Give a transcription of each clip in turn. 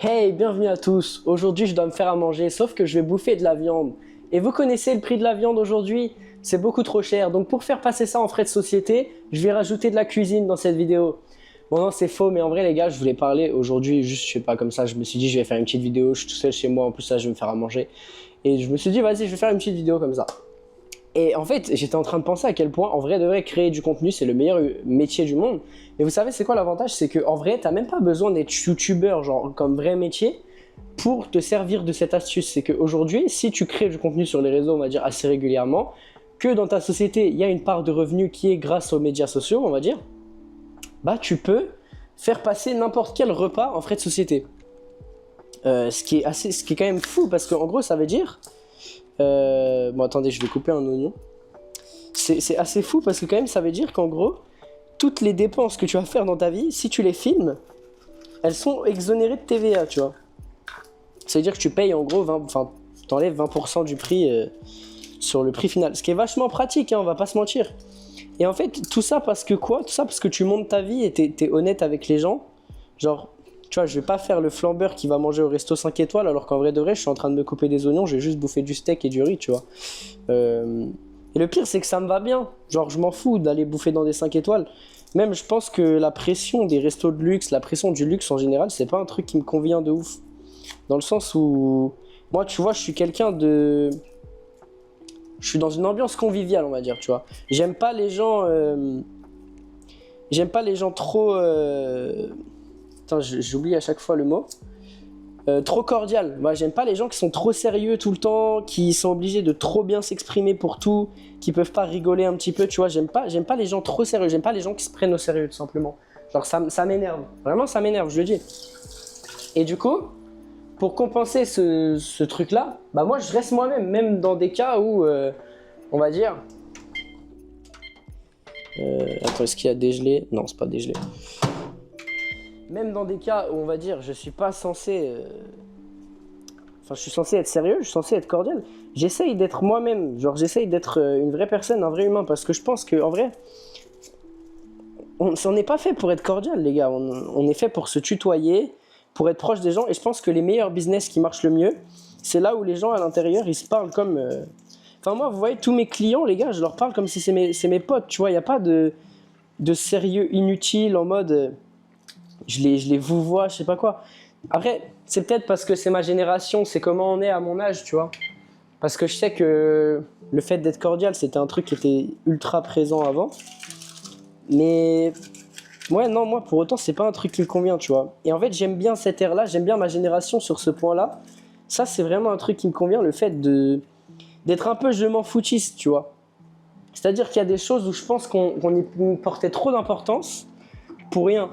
Hey, bienvenue à tous. Aujourd'hui, je dois me faire à manger, sauf que je vais bouffer de la viande. Et vous connaissez le prix de la viande aujourd'hui? C'est beaucoup trop cher. Donc pour faire passer ça en frais de société, je vais rajouter de la cuisine dans cette vidéo. Bon non, c'est faux, mais en vrai les gars, je voulais parler aujourd'hui, juste je sais pas, comme ça, je me suis dit je vais faire une petite vidéo, je suis tout seul chez moi, en plus là je vais me faire à manger. Et je me suis dit vas-y, je vais faire une petite vidéo comme ça. Et en fait, j'étais en train de penser à quel point, en vrai, de vrai, créer du contenu, c'est le meilleur métier du monde. Mais vous savez, c'est quoi l'avantage? C'est qu'en vrai, t'as même pas besoin d'être youtubeur, genre, comme vrai métier, pour te servir de cette astuce. C'est qu'aujourd'hui, si tu crées du contenu sur les réseaux, on va dire, assez régulièrement, que dans ta société, il y a une part de revenus qui est grâce aux médias sociaux, on va dire, bah, tu peux faire passer n'importe quel repas en frais de société. Ce qui est quand même fou, parce qu'en gros, ça veut dire... bon attendez, je vais couper un oignon. C'est assez fou parce que quand même ça veut dire qu'en gros, toutes les dépenses que tu vas faire dans ta vie, si tu les filmes, elles sont exonérées de TVA, tu vois. Ça veut dire que tu payes en gros 20, enfin t'enlèves 20% du prix sur le prix final. Ce qui est vachement pratique, hein, on va pas se mentir. Et en fait, tout ça parce que quoi? Tout ça parce que tu montes ta vie et t'es honnête avec les gens. Genre, tu vois, je vais pas faire le flambeur qui va manger au resto 5 étoiles alors qu'en vrai de vrai, je suis en train de me couper des oignons, je vais juste bouffer du steak et du riz, tu vois. Et le pire, c'est que ça me va bien. Genre, je m'en fous d'aller bouffer dans des 5 étoiles. Même, je pense que la pression des restos de luxe, la pression du luxe en général, c'est pas un truc qui me convient de ouf. Dans le sens où, moi, tu vois, je suis quelqu'un de... Je suis dans une ambiance conviviale, on va dire, tu vois. J'aime pas les gens... J'aime pas les gens trop... Putain, j'oublie à chaque fois le mot. Trop cordial. Moi, j'aime pas les gens qui sont trop sérieux tout le temps, qui sont obligés de trop bien s'exprimer pour tout, qui peuvent pas rigoler un petit peu, tu vois. J'aime pas les gens trop sérieux. J'aime pas les gens qui se prennent au sérieux, tout simplement. Genre, ça m'énerve. Vraiment, ça m'énerve, je le dis. Et du coup, pour compenser ce truc-là, bah moi, je reste moi-même, même dans des cas où, on va dire... attends, est-ce qu'il y a dégelé? Non, c'est pas dégelé. Même dans des cas où on va dire je suis pas censé... Enfin, je suis censé être sérieux, je suis censé être cordial. J'essaye d'être moi-même, genre j'essaye d'être une vraie personne, un vrai humain, parce que je pense qu'en vrai, on n'est pas fait pour être cordial, les gars. On est fait pour se tutoyer, pour être proche des gens, et je pense que les meilleurs business qui marchent le mieux, c'est là où les gens à l'intérieur, ils se parlent comme... Enfin moi, vous voyez, tous mes clients, les gars, je leur parle comme si c'est mes potes, tu vois, il n'y a pas de sérieux inutile en mode... je les vous vois, je sais pas quoi. Après, c'est peut-être parce que c'est ma génération, c'est comment on est à mon âge, tu vois. Parce que je sais que le fait d'être cordial, c'était un truc qui était ultra présent avant. Mais ouais, non, moi pour autant, c'est pas un truc qui me convient, tu vois. Et en fait, j'aime bien cette ère-là, j'aime bien ma génération sur ce point-là. Ça, c'est vraiment un truc qui me convient, le fait d'être un peu je m'en foutiste, tu vois. C'est-à-dire qu'il y a des choses où je pense qu'on y portait trop d'importance pour rien.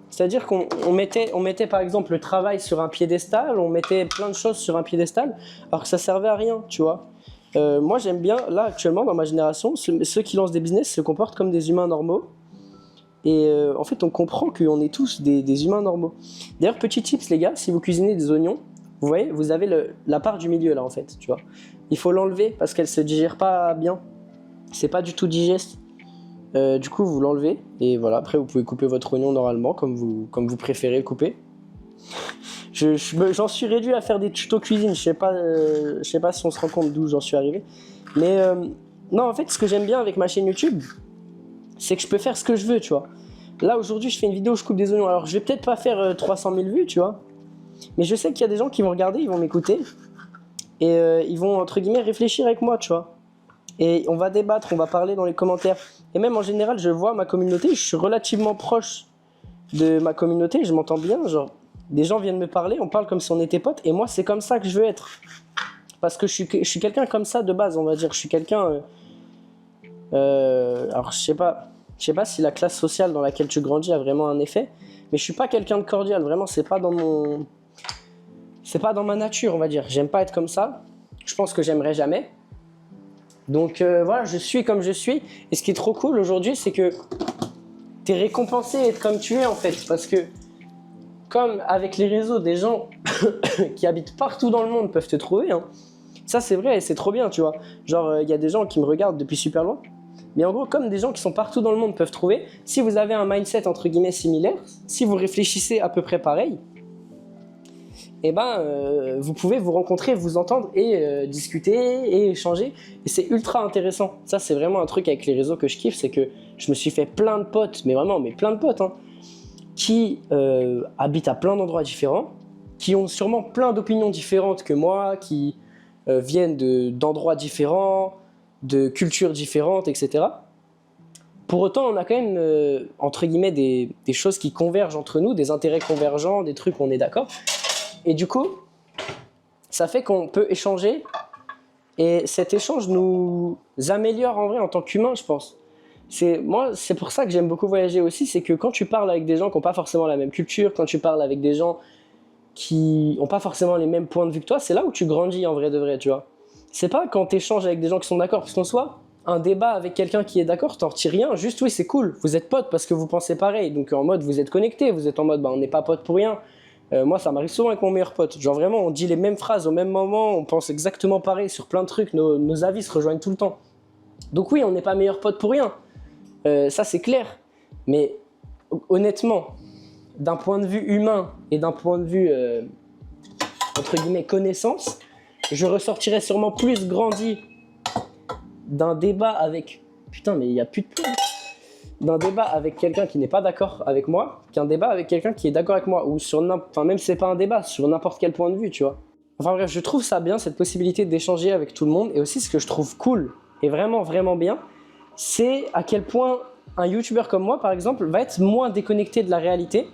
C'est-à-dire qu'on mettait par exemple le travail sur un piédestal, on mettait plein de choses sur un piédestal, alors que ça servait à rien, tu vois. Moi j'aime bien, là actuellement dans ma génération, ceux qui lancent des business se comportent comme des humains normaux. Et en fait on comprend qu'on est tous des humains normaux. D'ailleurs petit tips les gars, si vous cuisinez des oignons, vous voyez, vous avez la part du milieu là en fait, tu vois. Il faut l'enlever parce qu'elle se digère pas bien. C'est pas du tout digeste. Du coup vous l'enlevez et voilà, après vous pouvez couper votre oignon normalement comme vous préférez le couper. J'en suis réduit à faire des tutos cuisine, je sais pas si on se rend compte d'où j'en suis arrivé. Mais non, en fait ce que j'aime bien avec ma chaîne YouTube, c'est que je peux faire ce que je veux, tu vois. Là aujourd'hui je fais une vidéo où je coupe des oignons, alors je vais peut-être pas faire 300 000 vues, tu vois. Mais je sais qu'il y a des gens qui vont regarder, ils vont m'écouter et ils vont entre guillemets réfléchir avec moi, tu vois. Et on va débattre, on va parler dans les commentaires. Et même en général, je vois ma communauté, je suis relativement proche de ma communauté, je m'entends bien, genre, des gens viennent me parler, on parle comme si on était potes, et moi c'est comme ça que je veux être. Parce que je suis quelqu'un comme ça de base, on va dire, je suis quelqu'un... alors je sais pas si la classe sociale dans laquelle tu grandis a vraiment un effet, mais je suis pas quelqu'un de cordial, vraiment, c'est pas dans ma nature, on va dire. J'aime pas être comme ça, je pense que j'aimerais jamais. Donc voilà, je suis comme je suis. Et ce qui est trop cool aujourd'hui, c'est que t'es récompensé d'être comme tu es en fait. Parce que comme avec les réseaux, des gens qui habitent partout dans le monde peuvent te trouver. Hein. Ça c'est vrai et c'est trop bien, tu vois. Genre il y a des gens qui me regardent depuis super loin. Mais en gros, comme des gens qui sont partout dans le monde peuvent trouver, si vous avez un mindset entre guillemets similaire, si vous réfléchissez à peu près pareil, et vous pouvez vous rencontrer, vous entendre et discuter et échanger. Et c'est ultra intéressant. Ça, c'est vraiment un truc avec les réseaux que je kiffe, c'est que je me suis fait plein de potes, mais vraiment, mais plein de potes, hein, qui habitent à plein d'endroits différents, qui ont sûrement plein d'opinions différentes que moi, qui viennent d'endroits différents, de cultures différentes, etc. Pour autant, on a quand même, entre guillemets, des choses qui convergent entre nous, des intérêts convergents, des trucs où on est d'accord. Et du coup, ça fait qu'on peut échanger. Et cet échange nous améliore en vrai en tant qu'humain, je pense. Moi, c'est pour ça que j'aime beaucoup voyager aussi, c'est que quand tu parles avec des gens qui n'ont pas forcément la même culture, quand tu parles avec des gens qui n'ont pas forcément les mêmes points de vue que toi, c'est là où tu grandis en vrai de vrai, tu vois. C'est pas quand tu échanges avec des gens qui sont d'accord, parce qu'en soi, un débat avec quelqu'un qui est d'accord, t'en retires rien, juste oui, c'est cool, vous êtes potes parce que vous pensez pareil, donc en mode vous êtes connectés, vous êtes en mode on n'est pas potes pour rien. Moi, ça m'arrive souvent avec mon meilleur pote, genre vraiment, on dit les mêmes phrases au même moment, on pense exactement pareil sur plein de trucs, nos avis se rejoignent tout le temps. Donc oui, on n'est pas meilleurs potes pour rien, ça c'est clair, mais honnêtement, d'un point de vue humain et d'un point de vue, entre guillemets, connaissance, je ressortirais sûrement plus grandi d'un débat avec... Putain, mais il n'y a plus de point. D'un débat avec quelqu'un qui n'est pas d'accord avec moi, qu'un débat avec quelqu'un qui est d'accord avec moi, ou sur même si c'est pas un débat, sur n'importe quel point de vue, tu vois. Enfin bref, je trouve ça bien, cette possibilité d'échanger avec tout le monde, et aussi ce que je trouve cool, et vraiment, vraiment bien, c'est à quel point un youtubeur comme moi, par exemple, va être moins déconnecté de la réalité,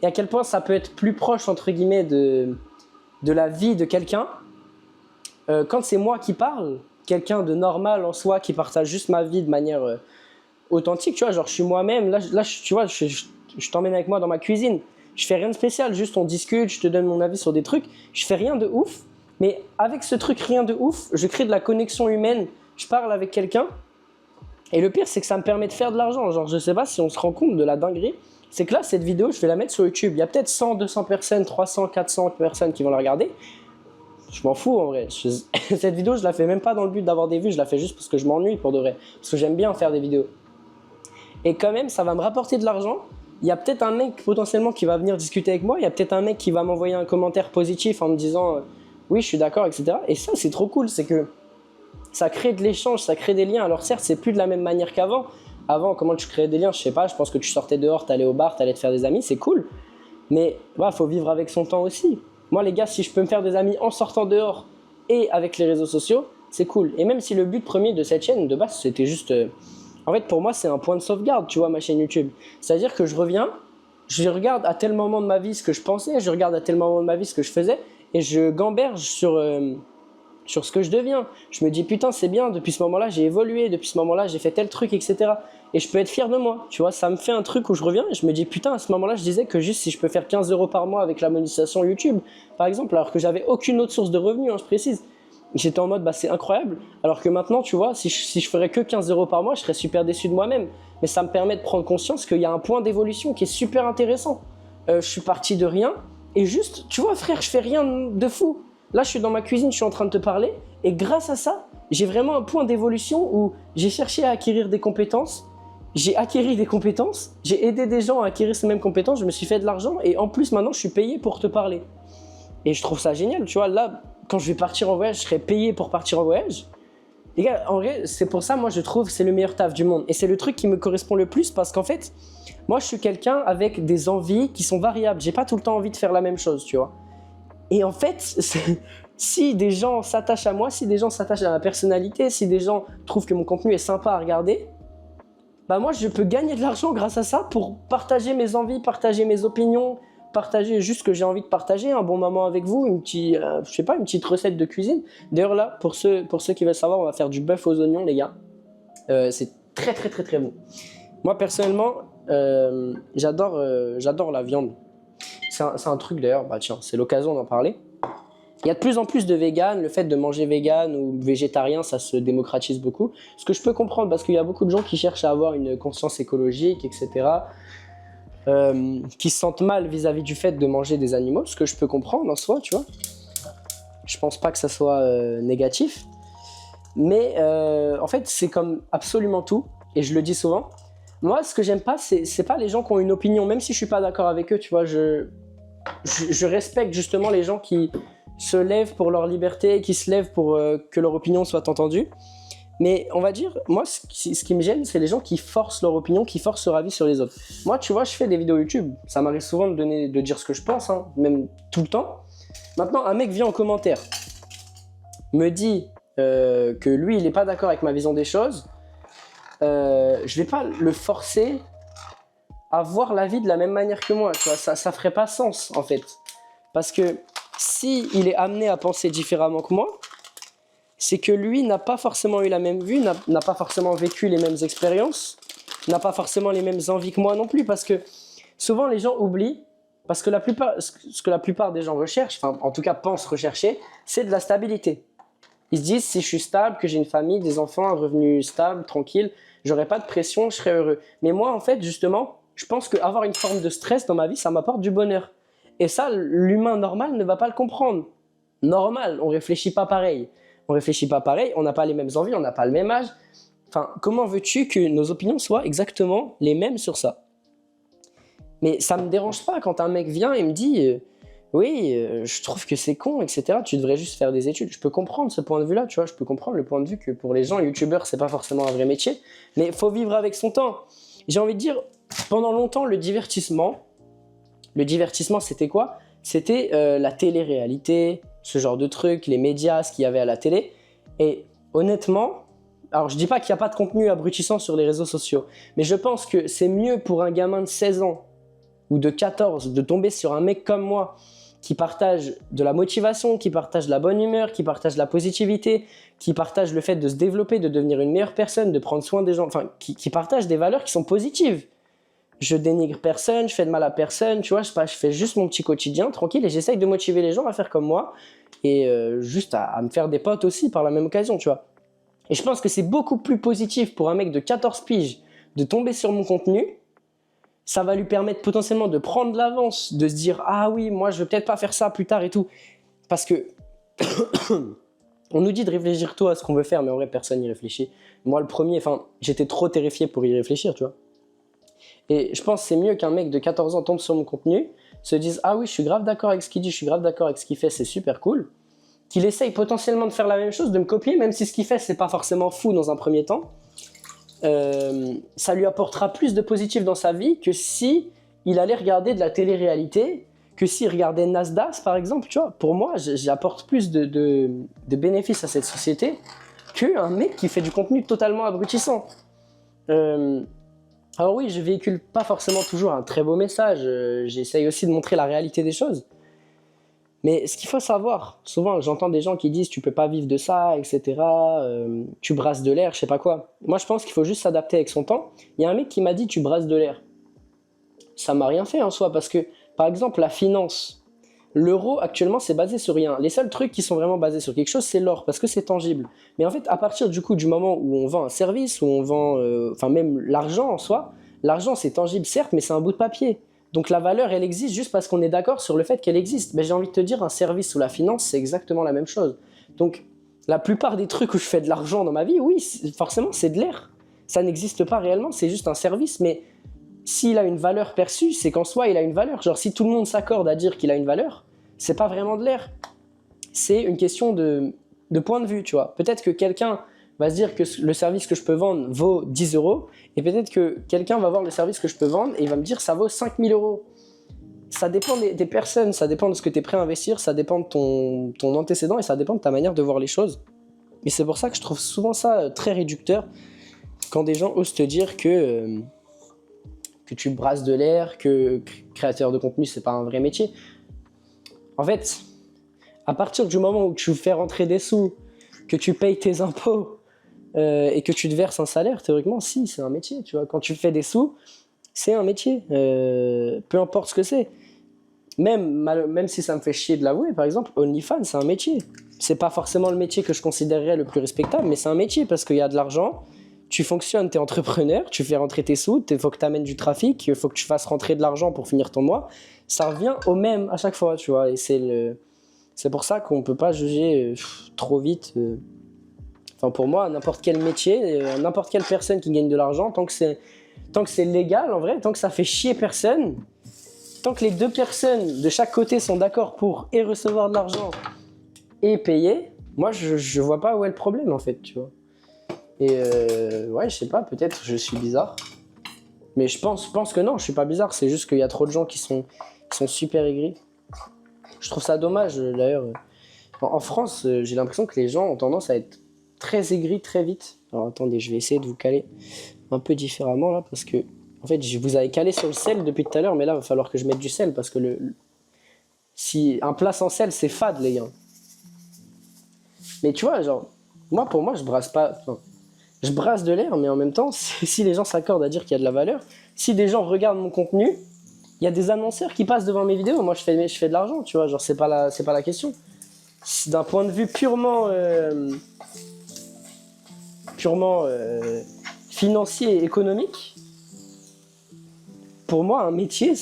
et à quel point ça peut être plus proche, entre guillemets, de la vie de quelqu'un, quand c'est moi qui parle, quelqu'un de normal en soi, qui partage juste ma vie de manière authentique, tu vois, genre je suis moi-même, là tu vois, je t'emmène avec moi dans ma cuisine, je fais rien de spécial, juste on discute, je te donne mon avis sur des trucs, je fais rien de ouf, mais avec ce truc rien de ouf, je crée de la connexion humaine, je parle avec quelqu'un, et le pire c'est que ça me permet de faire de l'argent, genre je sais pas si on se rend compte de la dinguerie, c'est que là cette vidéo je vais la mettre sur YouTube, il y a peut-être 100, 200 personnes, 300, 400 personnes qui vont la regarder, je m'en fous en vrai, cette vidéo je la fais même pas dans le but d'avoir des vues, je la fais juste parce que je m'ennuie pour de vrai, parce que j'aime bien faire des vidéos. Et quand même, ça va me rapporter de l'argent. Il y a peut-être un mec potentiellement qui va venir discuter avec moi. Il y a peut-être un mec qui va m'envoyer un commentaire positif en me disant oui, je suis d'accord, etc. Et ça, c'est trop cool. C'est que ça crée de l'échange, ça crée des liens. Alors certes, c'est plus de la même manière qu'avant. Avant, comment tu créais des liens? Je sais pas. Je pense que tu sortais dehors, t'allais au bar, t'allais te faire des amis. C'est cool. Mais faut vivre avec son temps aussi. Moi, les gars, si je peux me faire des amis en sortant dehors et avec les réseaux sociaux, c'est cool. Et même si le but premier de cette chaîne, de base, c'était juste... En fait, pour moi, c'est un point de sauvegarde, tu vois, ma chaîne YouTube. C'est-à-dire que je reviens, je regarde à tel moment de ma vie ce que je pensais, je regarde à tel moment de ma vie ce que je faisais, et je gamberge sur ce que je deviens. Je me dis, putain, c'est bien, depuis ce moment-là, j'ai évolué, depuis ce moment-là, j'ai fait tel truc, etc. Et je peux être fier de moi, tu vois, ça me fait un truc où je reviens et je me dis, putain, à ce moment-là, je disais que juste si je peux faire 15 € par mois avec la monétisation YouTube, par exemple, alors que j'avais aucune autre source de revenus, hein, je précise. J'étais en mode, c'est incroyable, alors que maintenant, tu vois, si je ferais que 15 € par mois, je serais super déçu de moi-même. Mais ça me permet de prendre conscience qu'il y a un point d'évolution qui est super intéressant. Je suis parti de rien, et juste, tu vois, frère, je fais rien de fou. Là, je suis dans ma cuisine, je suis en train de te parler, et grâce à ça, j'ai vraiment un point d'évolution où j'ai cherché à acquérir des compétences, j'ai acquis des compétences, j'ai aidé des gens à acquérir ces mêmes compétences, je me suis fait de l'argent, et en plus, maintenant, je suis payé pour te parler. Et je trouve ça génial, tu vois, là... Quand je vais partir en voyage, je serai payé pour partir en voyage. Les gars, en vrai, c'est pour ça, moi, je trouve que c'est le meilleur taf du monde. Et c'est le truc qui me correspond le plus parce qu'en fait, moi, je suis quelqu'un avec des envies qui sont variables. J'ai pas tout le temps envie de faire la même chose, tu vois. Et en fait, si des gens s'attachent à moi, si des gens s'attachent à ma personnalité, si des gens trouvent que mon contenu est sympa à regarder, moi, je peux gagner de l'argent grâce à ça pour partager mes envies, partager mes opinions, partager juste ce que j'ai envie de partager, un bon moment avec vous, une petite recette de cuisine. D'ailleurs là, pour ceux qui veulent savoir, on va faire du bœuf aux oignons, les gars. C'est très très très très bon. Moi personnellement, j'adore la viande. C'est un truc d'ailleurs, tiens, c'est l'occasion d'en parler. Il y a de plus en plus de véganes, le fait de manger vegan ou végétarien, ça se démocratise beaucoup. Ce que je peux comprendre, parce qu'il y a beaucoup de gens qui cherchent à avoir une conscience écologique, etc., qui se sentent mal vis-à-vis du fait de manger des animaux, ce que je peux comprendre en soi, tu vois. Je pense pas que ça soit négatif, mais en fait c'est comme absolument tout, et je le dis souvent. Moi, ce que j'aime pas, c'est pas les gens qui ont une opinion, même si je suis pas d'accord avec eux, tu vois. je respecte justement les gens qui se lèvent pour leur liberté, qui se lèvent pour que leur opinion soit entendue. Mais on va dire, moi, ce qui me gêne, c'est les gens qui forcent leur opinion, qui forcent leur avis sur les autres. Moi, tu vois, je fais des vidéos YouTube. Ça m'arrive souvent de dire ce que je pense, hein, même tout le temps. Maintenant, un mec vient en commentaire, me dit que lui, il n'est pas d'accord avec ma vision des choses. Je vais pas le forcer à voir la vie de la même manière que moi. Tu vois, ça ferait pas sens, en fait. Parce que si il est amené à penser différemment que moi, c'est que lui n'a pas forcément eu la même vue, n'a pas forcément vécu les mêmes expériences, n'a pas forcément les mêmes envies que moi non plus, parce que souvent les gens oublient, parce que ce que la plupart des gens recherchent, enfin en tout cas pensent rechercher, c'est de la stabilité. Ils se disent, si je suis stable, que j'ai une famille, des enfants, un revenu stable, tranquille, j'aurai pas de pression, je serai heureux. Mais moi en fait justement, je pense qu'avoir une forme de stress dans ma vie, ça m'apporte du bonheur. Et ça, l'humain normal ne va pas le comprendre. Normal, on réfléchit pas pareil. On réfléchit pas pareil, on n'a pas les mêmes envies, on n'a pas le même âge. Enfin, comment veux-tu que nos opinions soient exactement les mêmes sur ça? Mais ça me dérange pas quand un mec vient et me dit oui, je trouve que c'est con, etc. Tu devrais juste faire des études. Je peux comprendre ce point de vue-là, tu vois. Je peux comprendre le point de vue que pour les gens, youtubeur, c'est pas forcément un vrai métier. Mais il faut vivre avec son temps. J'ai envie de dire, pendant longtemps, le divertissement, c'était quoi? C'était la télé-réalité, ce genre de trucs, les médias, ce qu'il y avait à la télé. Et honnêtement, alors je dis pas qu'il n'y a pas de contenu abrutissant sur les réseaux sociaux, mais je pense que c'est mieux pour un gamin de 16 ans ou de 14 de tomber sur un mec comme moi qui partage de la motivation, qui partage de la bonne humeur, qui partage de la positivité, qui partage le fait de se développer, de devenir une meilleure personne, de prendre soin des gens, enfin qui partage des valeurs qui sont positives. Je dénigre personne, je fais de mal à personne, tu vois, je fais juste mon petit quotidien tranquille et j'essaye de motiver les gens à faire comme moi et juste à me faire des potes aussi par la même occasion, tu vois. Et je pense que c'est beaucoup plus positif pour un mec de 14 piges de tomber sur mon contenu. Ça va lui permettre potentiellement de prendre de l'avance, de se dire « Ah oui, moi je vais peut-être pas faire ça plus tard et tout ». Parce que on nous dit de réfléchir tôt à ce qu'on veut faire, mais en vrai personne n'y réfléchit. Moi le premier, enfin j'étais trop terrifié pour y réfléchir, tu vois. Et je pense que c'est mieux qu'un mec de 14 ans tombe sur mon contenu, se dise « Ah oui, je suis grave d'accord avec ce qu'il dit, je suis grave d'accord avec ce qu'il fait, c'est super cool », qu'il essaye potentiellement de faire la même chose, de me copier, même si ce qu'il fait, c'est pas forcément fou dans un premier temps. Ça lui apportera plus de positif dans sa vie que si il allait regarder de la télé-réalité, que s'il regardait Nasdaq par exemple, tu vois. Pour moi, j'apporte plus de bénéfices à cette société qu'un mec qui fait du contenu totalement abrutissant. Alors oui, je véhicule pas forcément toujours un très beau message, j'essaye aussi de montrer la réalité des choses. Mais ce qu'il faut savoir, souvent j'entends des gens qui disent tu peux pas vivre de ça, etc. Tu brasses de l'air, je sais pas quoi. Moi je pense qu'il faut juste s'adapter avec son temps. Il y a un mec qui m'a dit tu brasses de l'air. Ça m'a rien fait en soi parce que par exemple la finance, l'euro actuellement c'est basé sur rien. Les seuls trucs qui sont vraiment basés sur quelque chose c'est l'or parce que c'est tangible. Mais en fait à partir du coup du moment où on vend un service, où on vend, enfin même l'argent en soi, l'argent c'est tangible certes mais c'est un bout de papier. Donc la valeur, elle existe juste parce qu'on est d'accord sur le fait qu'elle existe. Mais j'ai envie de te dire, un service ou la finance, c'est exactement la même chose. Donc la plupart des trucs où je fais de l'argent dans ma vie, oui, forcément, c'est de l'air. Ça n'existe pas réellement, c'est juste un service. Mais s'il a une valeur perçue, c'est qu'en soi, il a une valeur. Genre si tout le monde s'accorde à dire qu'il a une valeur, c'est pas vraiment de l'air. C'est une question de point de vue, tu vois. Peut-être que quelqu'un va se dire que le service que je peux vendre vaut 10 euros et peut-être que quelqu'un va voir le service que je peux vendre et il va me dire ça vaut 5000 euros. Ça dépend des personnes, ça dépend de ce que tu es prêt à investir, ça dépend de ton antécédent et ça dépend de ta manière de voir les choses. Et c'est pour ça que je trouve souvent ça très réducteur quand des gens osent te dire que tu brasses de l'air, que créateur de contenu c'est pas un vrai métier. En fait, à partir du moment où tu fais rentrer des sous, que tu payes tes impôts, et que tu te verses un salaire, théoriquement, si, c'est un métier, tu vois. Quand tu fais des sous, c'est un métier, peu importe ce que c'est. Même si ça me fait chier de l'avouer, par exemple, OnlyFans, c'est un métier. C'est pas forcément le métier que je considérerais le plus respectable, mais c'est un métier parce qu'il y a de l'argent, tu fonctionnes, tu es entrepreneur, tu fais rentrer tes sous, il faut que tu amènes du trafic, il faut que tu fasses rentrer de l'argent pour finir ton mois. Ça revient au même à chaque fois, tu vois. Et c'est pour ça qu'on peut pas juger trop vite. Enfin, pour moi, n'importe quel métier, n'importe quelle personne qui gagne de l'argent, tant que c'est légal, en vrai, tant que ça fait chier personne, tant que les deux personnes de chaque côté sont d'accord pour et recevoir de l'argent et payer, moi je vois pas où est le problème en fait, tu vois. Et ouais, je sais pas, peut-être je suis bizarre. Mais je pense que non, je suis pas bizarre, c'est juste qu'il y a trop de gens qui sont super aigris. Je trouve ça dommage d'ailleurs. En France, j'ai l'impression que les gens ont tendance à être très aigris très vite. Alors attendez, je vais essayer de vous caler un peu différemment là, parce que en fait, je vous avais calé sur le sel depuis tout à l'heure, mais là, il va falloir que je mette du sel, parce que si un plat sans sel, c'est fade, les gars. Mais tu vois, genre, pour moi, je brasse pas... Enfin, je brasse de l'air, mais en même temps, si les gens s'accordent à dire qu'il y a de la valeur, si des gens regardent mon contenu, il y a des annonceurs qui passent devant mes vidéos, moi je fais de l'argent, tu vois, genre c'est pas la question. D'un point de vue purement financier et économique, pour moi un métier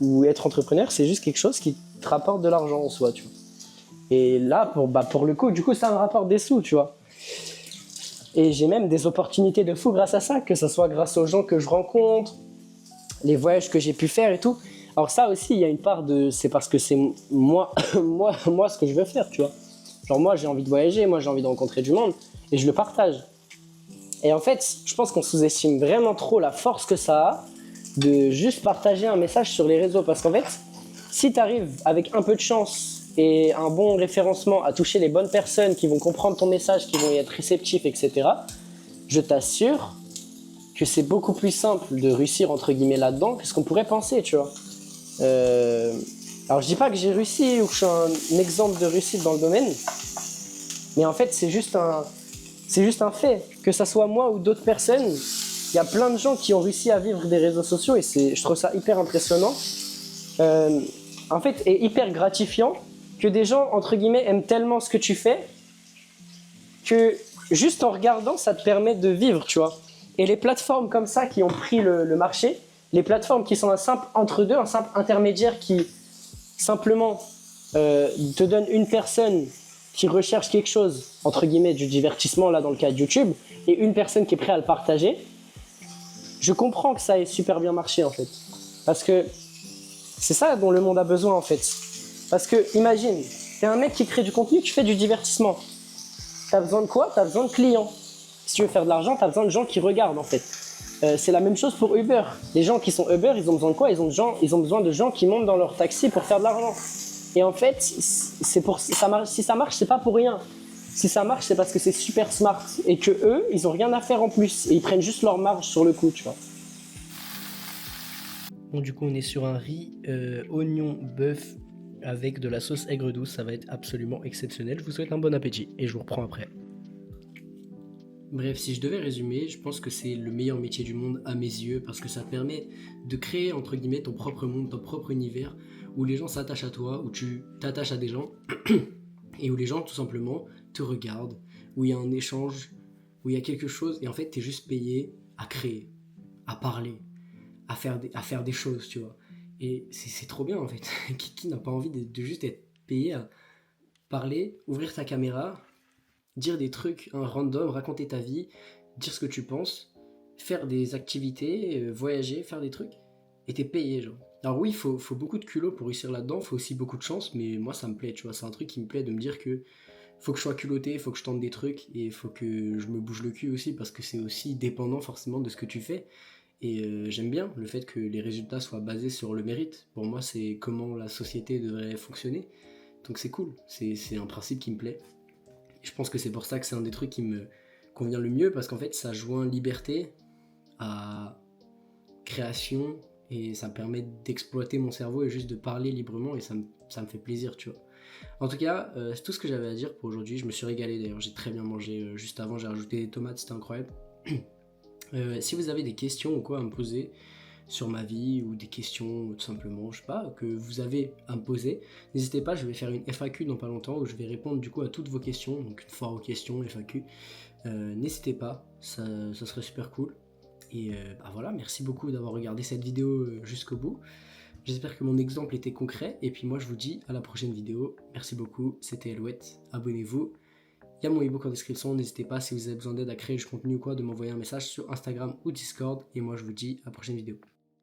ou être entrepreneur, c'est juste quelque chose qui te rapporte de l'argent en soi, tu vois. Et là, pour le coup, du coup, ça me rapporte des sous, tu vois. Et j'ai même des opportunités de fou grâce à ça, que ce soit grâce aux gens que je rencontre, les voyages que j'ai pu faire et tout. Alors ça aussi, il y a une part de... C'est parce que c'est moi ce que je veux faire, tu vois. Genre moi, j'ai envie de voyager, moi, j'ai envie de rencontrer du monde, et je le partage. Et en fait, je pense qu'on sous-estime vraiment trop la force que ça a de juste partager un message sur les réseaux. Parce qu'en fait, si tu arrives avec un peu de chance et un bon référencement à toucher les bonnes personnes qui vont comprendre ton message, qui vont y être réceptifs, etc., je t'assure que c'est beaucoup plus simple de réussir entre guillemets là-dedans que ce qu'on pourrait penser, tu vois. Alors je dis pas que j'ai réussi ou que je suis un exemple de réussite dans le domaine, mais en fait c'est juste un fait. Que ça soit moi ou d'autres personnes, il y a plein de gens qui ont réussi à vivre des réseaux sociaux et je trouve ça hyper impressionnant. En fait, et hyper gratifiant que des gens, entre guillemets, aiment tellement ce que tu fais que juste en regardant, ça te permet de vivre, tu vois. Et les plateformes comme ça qui ont pris le marché, les plateformes qui sont un simple entre-deux, un simple intermédiaire qui simplement te donne une personne qui recherche quelque chose, entre guillemets, du divertissement, là dans le cas de YouTube, et une personne qui est prête à le partager, je comprends que ça ait super bien marché en fait. Parce que c'est ça dont le monde a besoin en fait. Parce que imagine, t'es un mec qui crée du contenu, tu fais du divertissement. T'as besoin de quoi? T'as besoin de clients. Si tu veux faire de l'argent, t'as besoin de gens qui regardent en fait. C'est la même chose pour Uber. Les gens qui sont Uber, ils ont besoin de quoi? Ils ont besoin de gens qui montent dans leur taxi pour faire de l'argent. Et en fait, si ça marche, c'est pas pour rien. Si ça marche, c'est parce que c'est super smart et que eux, ils ont rien à faire en plus et ils prennent juste leur marge sur le coup, tu vois. Bon, du coup, on est sur un riz oignon bœuf avec de la sauce aigre douce. Ça va être absolument exceptionnel. Je vous souhaite un bon appétit et je vous reprends après. Bref, si je devais résumer, je pense que c'est le meilleur métier du monde à mes yeux parce que ça te permet de créer entre guillemets ton propre monde, ton propre univers où les gens s'attachent à toi, où tu t'attaches à des gens et où les gens tout simplement te regardent, où il y a un échange, où il y a quelque chose et en fait t'es juste payé à créer, à parler, à faire des choses, tu vois. Et c'est trop bien en fait. Qui n'a pas envie de juste être payé à parler, ouvrir ta caméra, dire des trucs random, raconter ta vie, dire ce que tu penses, faire des activités, voyager, faire des trucs, et t'es payé, genre. Alors oui, il faut beaucoup de culot pour réussir là-dedans, il faut aussi beaucoup de chance, mais moi ça me plaît, tu vois, c'est un truc qui me plaît de me dire que faut que je sois culotté, faut que je tente des trucs, et il faut que je me bouge le cul aussi, parce que c'est aussi dépendant forcément de ce que tu fais, et j'aime bien le fait que les résultats soient basés sur le mérite. Pour moi, c'est comment la société devrait fonctionner, donc c'est cool, c'est un principe qui me plaît. Je pense que c'est pour ça que c'est un des trucs qui me convient le mieux parce qu'en fait ça joint liberté à création et ça me permet d'exploiter mon cerveau et juste de parler librement et ça me fait plaisir, tu vois. En tout cas, c'est tout ce que j'avais à dire pour aujourd'hui. Je me suis régalé d'ailleurs, j'ai très bien mangé. Juste avant, j'ai rajouté des tomates, c'était incroyable. Si vous avez des questions ou quoi à me poser sur ma vie ou des questions tout simplement, je sais pas, que vous avez à me poser, n'hésitez pas, je vais faire une FAQ dans pas longtemps où je vais répondre du coup à toutes vos questions, donc une foire aux questions, FAQ. N'hésitez pas, ça serait super cool. Et voilà, merci beaucoup d'avoir regardé cette vidéo jusqu'au bout. J'espère que mon exemple était concret, et puis moi je vous dis à la prochaine vidéo. Merci beaucoup, c'était Alouette, abonnez-vous. Il y a mon ebook en description, n'hésitez pas si vous avez besoin d'aide à créer du contenu ou quoi, de m'envoyer un message sur Instagram ou Discord. Et moi je vous dis à la prochaine vidéo.